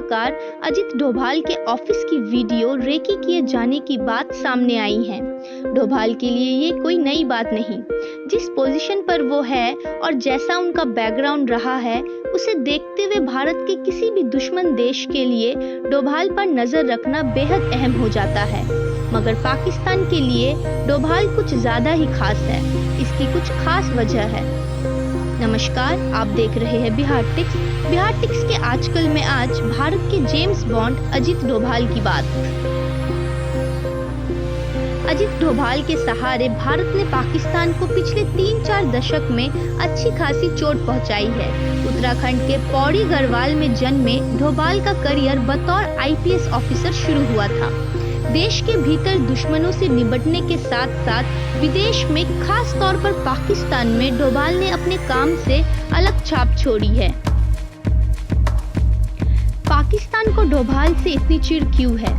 सलाहकार अजित डोभाल के ऑफिस की वीडियो रेकी किए जाने की बात सामने आई है। डोभाल के लिए ये कोई नई बात नहीं। जिस पोजीशन पर वो है और जैसा उनका बैकग्राउंड रहा है, उसे देखते हुए भारत के किसी भी दुश्मन देश के लिए डोभाल पर नजर रखना बेहद अहम हो जाता है। मगर पाकिस्तान के लिए डोभाल कुछ ज्यादा ही खास है। इसकी कुछ खास वजह है। नमस्कार, आप देख रहे हैं बिहार टिक्स। बिहार टिक्स के आजकल में आज भारत के जेम्स बॉन्ड अजित डोभाल की बात। अजित डोभाल के सहारे भारत ने पाकिस्तान को पिछले 3-4 दशक में अच्छी खासी चोट पहुंचाई है। उत्तराखंड के पौड़ी गढ़वाल में जन्मे डोभाल का करियर बतौर आईपीएस ऑफिसर शुरू हुआ था। देश के भीतर दुश्मनों से निपटने के साथ साथ विदेश में, खास तौर पर पाकिस्तान में, डोभाल ने अपने काम से अलग छाप छोड़ी है। पाकिस्तान को डोभाल से इतनी चिढ़ क्यों है?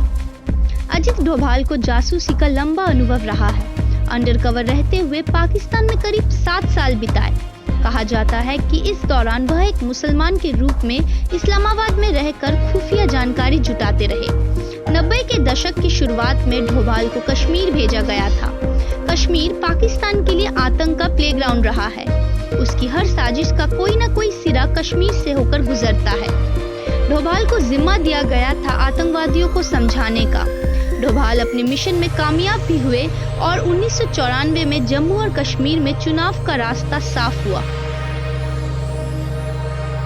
अजित डोभाल को जासूसी का लंबा अनुभव रहा है। अंडरकवर रहते हुए पाकिस्तान में करीब 7 साल बिताए। कहा जाता है कि इस दौरान वह एक मुसलमान के रूप में इस्लामाबाद में रहकर खुफिया जानकारी जुटाते रहे। 90 के दशक की शुरुआत में डोभाल को कश्मीर भेजा गया था। कश्मीर पाकिस्तान के लिए आतंक का प्लेग्राउंड रहा है। उसकी हर साजिश का कोई न कोई सिरा कश्मीर से होकर गुजरता है। डोभाल को जिम्मा दिया गया था आतंकवादियों को समझाने का। डोभाल अपने मिशन में कामयाब भी हुए और 1994 में जम्मू और कश्मीर में चुनाव का रास्ता साफ हुआ।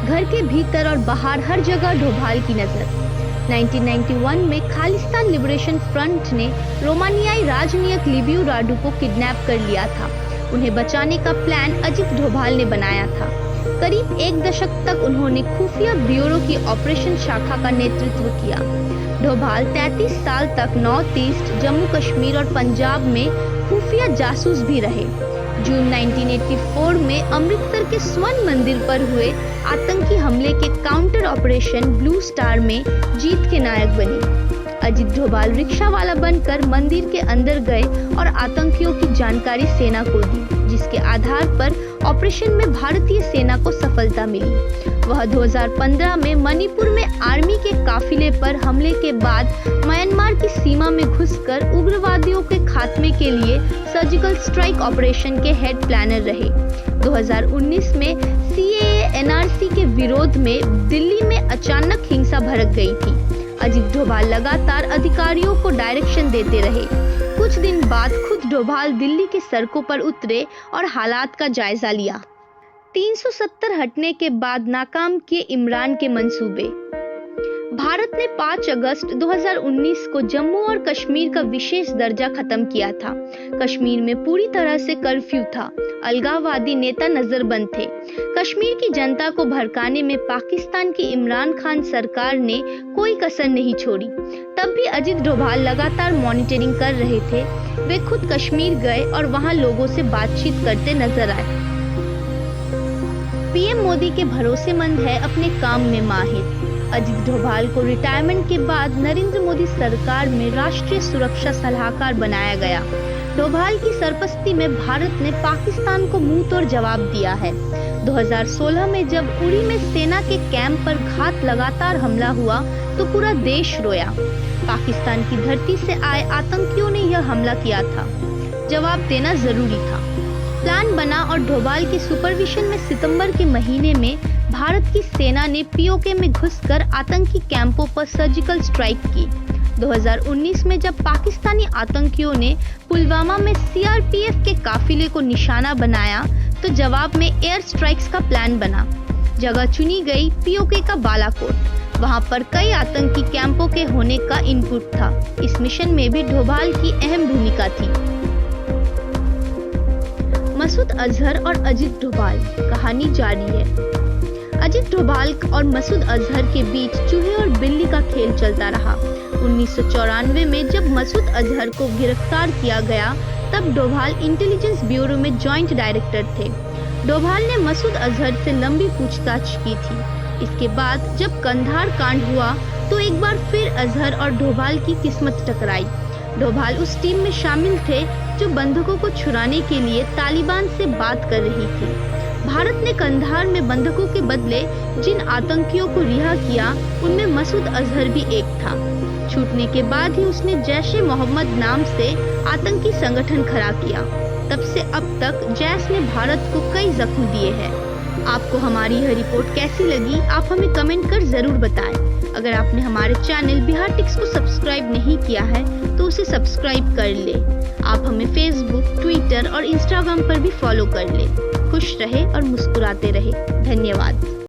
घर के भीतर और बाहर हर जगह डोभाल की नजर। 1991 में खालिस्तान लिबरेशन फ्रंट ने रोमानियाई राजनयिक लिबियो राडू को किडनैप कर लिया था। उन्हें बचाने का प्लान अजित डोभाल ने बनाया था। करीब 1 दशक तक उन्होंने खुफिया ब्यूरो की ऑपरेशन शाखा का नेतृत्व किया। डोभाल 33 साल तक नॉर्थ ईस्ट, जम्मू कश्मीर और पंजाब में खुफिया जासूस भी रहे। जून 1984 में अमृतसर के स्वर्ण मंदिर पर हुए आतंकी हमले के काउंटर ऑपरेशन ब्लू स्टार में जीत के नायक बने। अजित डोभाल रिक्शा वाला बनकर मंदिर के अंदर गए और आतंकियों की जानकारी सेना को दी, जिसके आधार पर ऑपरेशन में भारतीय सेना को सफलता मिली। वह 2015 में मणिपुर में आर्मी के काफिले पर हमले के बाद म्यांमार की सीमा में घुसकर उग्रवादियों के खात्मे के लिए सर्जिकल स्ट्राइक ऑपरेशन के हेड प्लानर रहे। 2019 में सीएए एनआरसी के विरोध में दिल्ली में अचानक हिंसा भड़क गई थी। अजित डोभाल लगातार अधिकारियों को डायरेक्शन देते रहे। कुछ दिन बाद खुद डोभाल दिल्ली के सड़कों पर उतरे और हालात का जायजा लिया। 370 हटने के बाद नाकाम किए इमरान के मंसूबे। भारत ने 5 अगस्त 2019 को जम्मू और कश्मीर का विशेष दर्जा खत्म किया था। कश्मीर में पूरी तरह से कर्फ्यू था। अलगाववादी नेता नजरबंद थे। कश्मीर की जनता को भड़काने में पाकिस्तान की इमरान खान सरकार ने कोई कसर नहीं छोड़ी। तब भी अजित डोभाल लगातार मॉनिटरिंग कर रहे थे। वे खुद कश्मीर गए और वहां लोगों से बातचीत करते नजर आए। पीएम मोदी के भरोसेमंद है, अपने काम में माहिर। अजित डोभाल को रिटायरमेंट के बाद नरेंद्र मोदी सरकार में राष्ट्रीय सुरक्षा सलाहकार बनाया गया। डोभाल की सरपरस्ती में भारत ने पाकिस्तान को मुंह तोड़ जवाब दिया है। 2016 में जब उड़ी में सेना के कैंप पर घात लगातार हमला हुआ तो पूरा देश रोया। पाकिस्तान की धरती से आए आतंकियों ने यह हमला किया था। जवाब देना जरूरी था। प्लान बना और डोभाल के सुपरविजन में सितंबर के महीने में भारत की सेना ने पीओके में घुसकर आतंकी कैंपों पर सर्जिकल स्ट्राइक की। 2019 में जब पाकिस्तानी आतंकियों ने पुलवामा में सीआरपीएफ के काफिले को निशाना बनाया तो जवाब में एयर स्ट्राइक्स का प्लान बना। जगह चुनी गई पीओके का बालाकोट। वहां पर कई आतंकी कैंपों के होने का इनपुट था। इस मिशन में भी डोभाल की अहम भूमिका थी। मसूद अजहर और अजित डोभाल, कहानी जारी है। अजित डोभाल और मसूद अजहर के बीच चूहे और बिल्ली का खेल चलता रहा। 1994 में जब मसूद अजहर को गिरफ्तार किया गया तब डोभाल इंटेलिजेंस ब्यूरो में जॉइंट डायरेक्टर थे। डोभाल ने मसूद अजहर से लंबी पूछताछ की थी। इसके बाद जब कंधार कांड हुआ तो एक बार फिर अजहर और डोभाल की किस्मत टकराई। डोभाल उस टीम में शामिल थे जो बंधकों को छुड़ाने के लिए तालिबान से बात कर रही थी। भारत ने कंधार में बंधकों के बदले जिन आतंकियों को रिहा किया उनमें मसूद अजहर भी एक था। छूटने के बाद ही उसने जैश ए मोहम्मद नाम से आतंकी संगठन खड़ा किया। तब से अब तक जैश ने भारत को कई जख्म दिए हैं। आपको हमारी यह रिपोर्ट कैसी लगी, आप हमें कमेंट कर जरूर बताएं। अगर आपने हमारे चैनल बिहार टिक्स को सब्सक्राइब नहीं किया है तो उसे सब्सक्राइब कर ले। आप हमें फेसबुक, ट्विटर और इंस्टाग्राम पर भी फॉलो कर ले। खुश रहे और मुस्कुराते रहे। धन्यवाद।